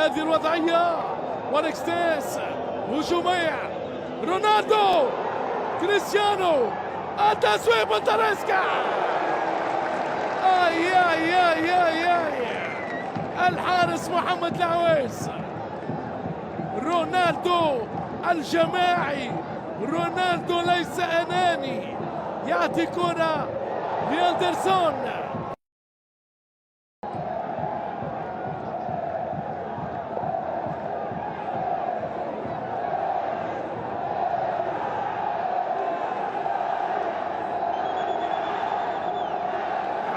هذه الوضعية. والاكستيس هجومية، رونالدو، كريستيانو، التسويق من تاليسكا. اي اي اي اي اي الحارس محمد العويس. رونالدو الجماعي، رونالدو ليس اناني، يعطي كرة لأندرسون.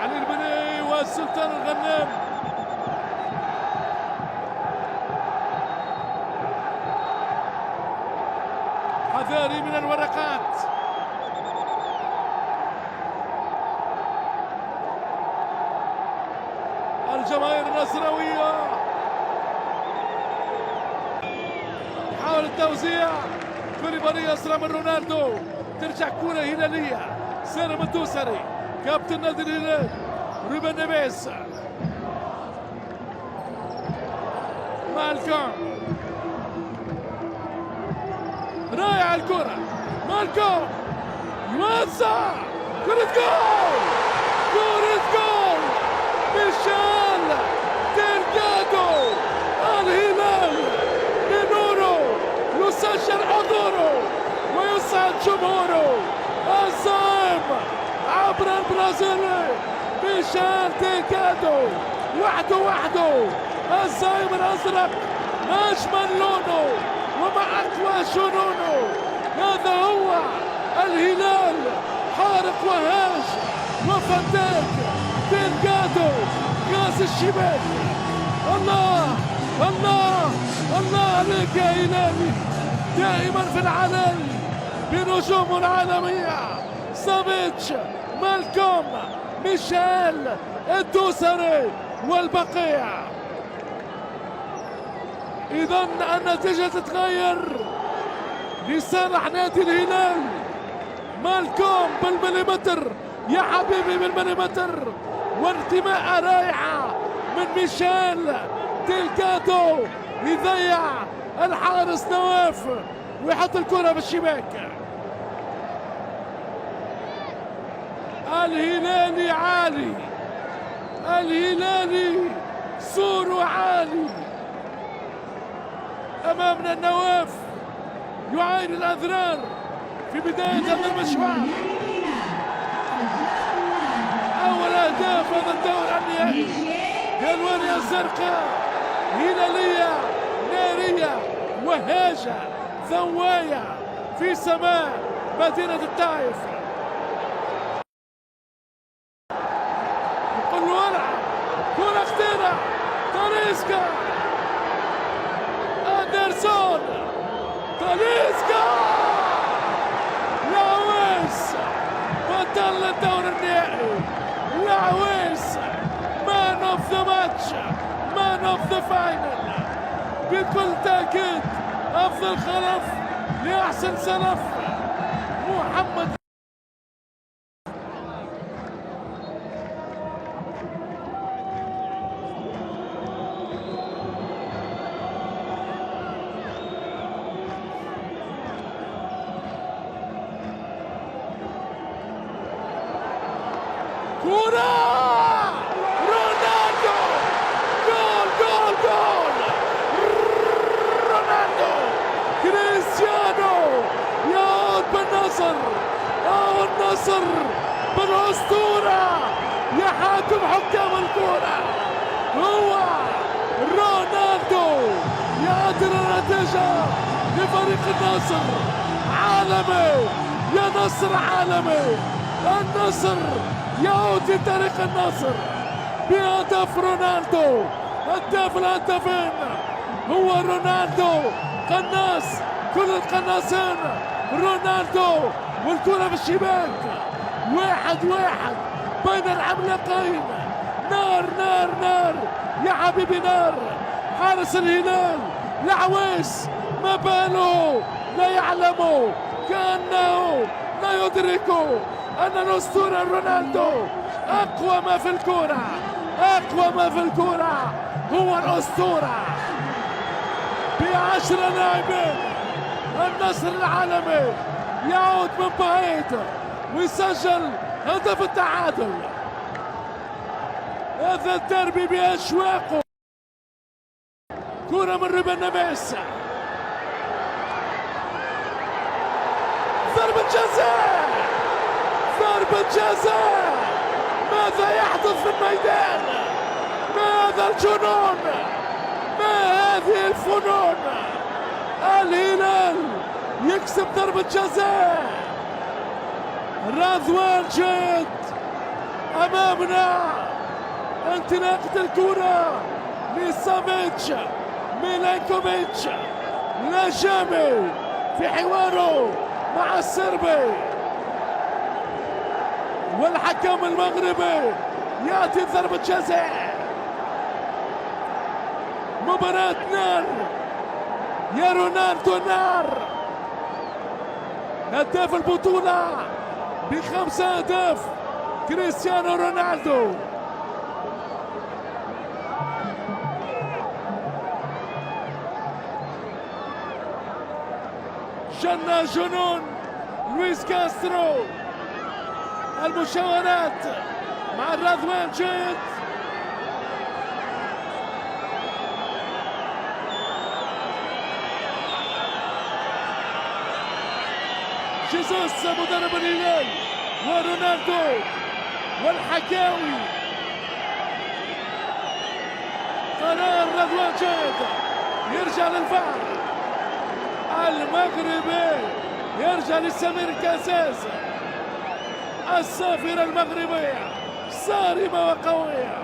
علي البني والسلطان الغنام. حذاري من الورقات. الجماهير النصراوية يحاول التوزيع، كوليبالي أسرع من رونالدو، ترجع كرة هلالية. سالم الدوسري كابتن نادي الهلال، روبن نيفيز، مالكوم، رائع الكرة، مالكوم يوزع، كرة جول، كرة جول، ميشيل ديلغادو. الهلال بنوره يسجل حضوره ويسعد جمهوره. الزعيم عبر البرازيلي ميشيل ديلغادو، وحده الزعيم الازرق، اجمل لونه ومع اقوى جنونه. هذا هو الهلال، حارق وهاج وفتاك ديلغادو، غاز الشباك. الله الله الله عليك يا هلالي، دائما في العلن بنجوم العالمية. سافيتش، مالكوم، ميشيل الدوسري والبقية. إذا النتيجة تتغير لصالح نادي الهلال. مالكوم بالمليمتر يا حبيبي، بالمليمتر، وانتماء رائعة من ميشيل ديلغادو يضيع الحارس نواف ويحط الكرة بالشباك. الهلالي عالي، الهلالي سور عالي. أمامنا النواف يعاين الأذرار في بداية هذا المشروع. أول أهداف هذا الدور النهائي، الألوان الزرقاء، هلالية نارية وهاجة ضواية في سماء مدينة الطائف. يقول له العب، كرة خطيرة، تاليسكا، أندرسون، تاليسكا، العويس بطل الدور النهائي. العويس مان اوف ذا ماتش، مان اوف ذا فاينل. بكل تأكيد أفضل خلف لأحسن سلف محمد. كرة رونالدو، جول جول جول، رونالدو، كريستيانو يعود بالنصر، أو النصر بالأسطورة يحاكم حكام الكرة. هو رونالدو يعدل النتيجة لفريق النصر. عالمي يا نصر، عالمي. النصر يعود لتاريخ النصر بهدف رونالدو، هداف الهدافين هو رونالدو. قناص كل القناصين رونالدو، والكرة بالشباك. 1-1 بين العملاقين. نار نار نار يا حبيبي، نار. حارس الهلال العويس ما باله، لا يعلم، كأنه لا يدرك أن الأسطورة رونالدو أقوى ما في الكرة، أقوى ما في الكرة هو الأسطورة. ب10 لاعبين. النصر العالمي يعود من بعيد ويسجل هدف التعادل. هذا الدربي بأشواقه. كرة من روبن نيفيز، ضربة جزاء، ضربة جزاء. ماذا يحدث في الميدان؟ ما هذا الجنون؟ ما هذه الفنون؟ الهلال يكسب ضربة جزاء. رضوان جيد أمامنا. انطلاقة الكرة لسافيتش ميلانكوفيتش نجامي في حواره مع السربي، والحكم المغربي يأتي ضربة جزاء. مباراة نار يا رونالدو، نار. هداف البطولة ب5 أهداف كريستيانو رونالدو. جنى جنون لويس كاسترو. المشاورات مع رضوان جيد. جيسوس مدرب الهلال ورونالدو والحكاوي. قرار رضوان جيد يرجع للفار المغربي، يرجع لسمير كاساس. الصافرة المغربية صارمة وقوية.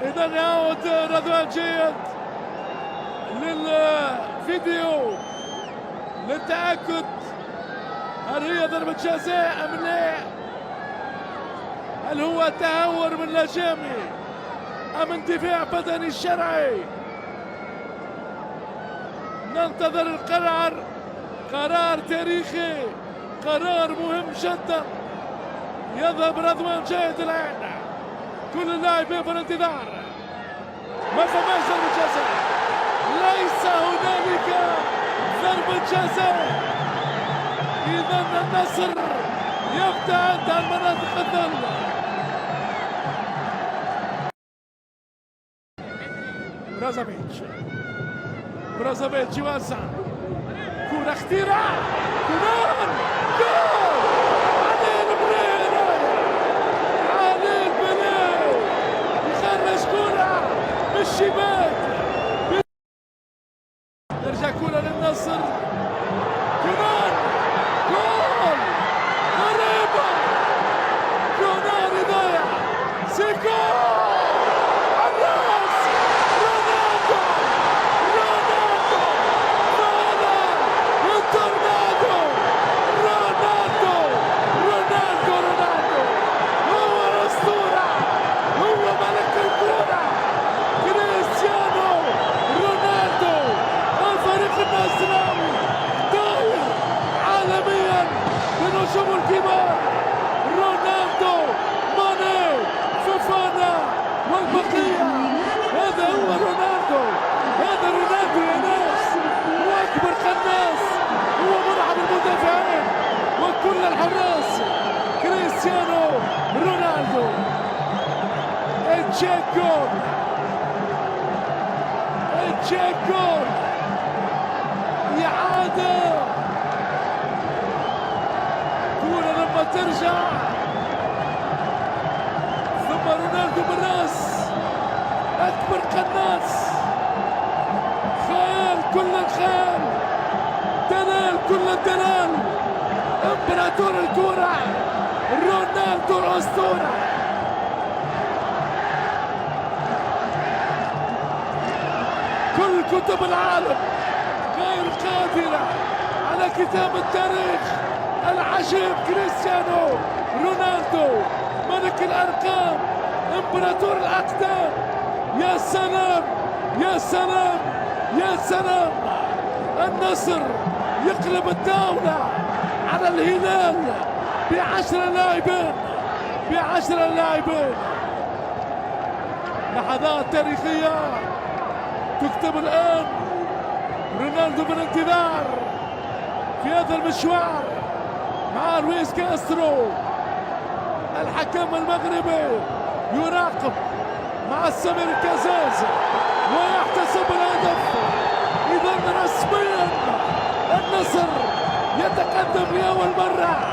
إذا يعود رضوان جيد للفيديو للتأكد هل هي ضربة جزاء أم لا؟ هل هو تهور من نجامي أم اندفاع بدني شرعي؟ ننتظر القرار. قرار تاريخي، قرار مهم جدا. يذهب رضوان جيد الآن. كل اللاعبين في الانتظار. ما فماش ضربة جزاء، ليس هنالك ضربة جزاء. إذا النصر يبتعد عن مناطق الظل. برازافيتش يوزع كرة خطيرة. جول جول. علي البليل، علي البليل يخرج كرة من الشباك. ترجع كرة للنصر. جول جول غريبة. جولان يضيع. سيكو الراس. رونالدو رونالدو التورنادو. رونالدو رونالدو رونالدو هو الأسطورة، هو ملك الكرة. كريستيانو رونالدو الفريق النصراوي طاير عالميا بنجوم الكبار. رونالدو، ماني، فوفانا والبقية. هذا هو رونالدو، هذا رونالدو يا ناس. هو أكبر قناص، هو مرعب المدافعين وكل الحراس. كريستيانو رونالدو. التشيك جول، التشيك جول. إعادة كرة لما ترجع، ثم رونالدو بالراس. أكبر قناص، خيال كل الخيال، دلال كل الدلال. امبراطور الكرة رونالدو الأسطورة. كل كتب العالم غير قادرة على كتاب التاريخ العجيب. كريستيانو رونالدو ملك الأرقام، امبراطور الأقدام. يا سلام يا سلام يا سلام. النصر يقلب الدولة على الهلال ب10 لاعبين، ب10 لاعبين. لحظات تاريخية تكتب الآن. رونالدو بالانتظار في هذا المشوار مع لويس كاسترو. الحكم المغربي يراقب مع سمير كازاز ويحتسب الهدف. إذا رسميا النصر يتقدم لأول مرة.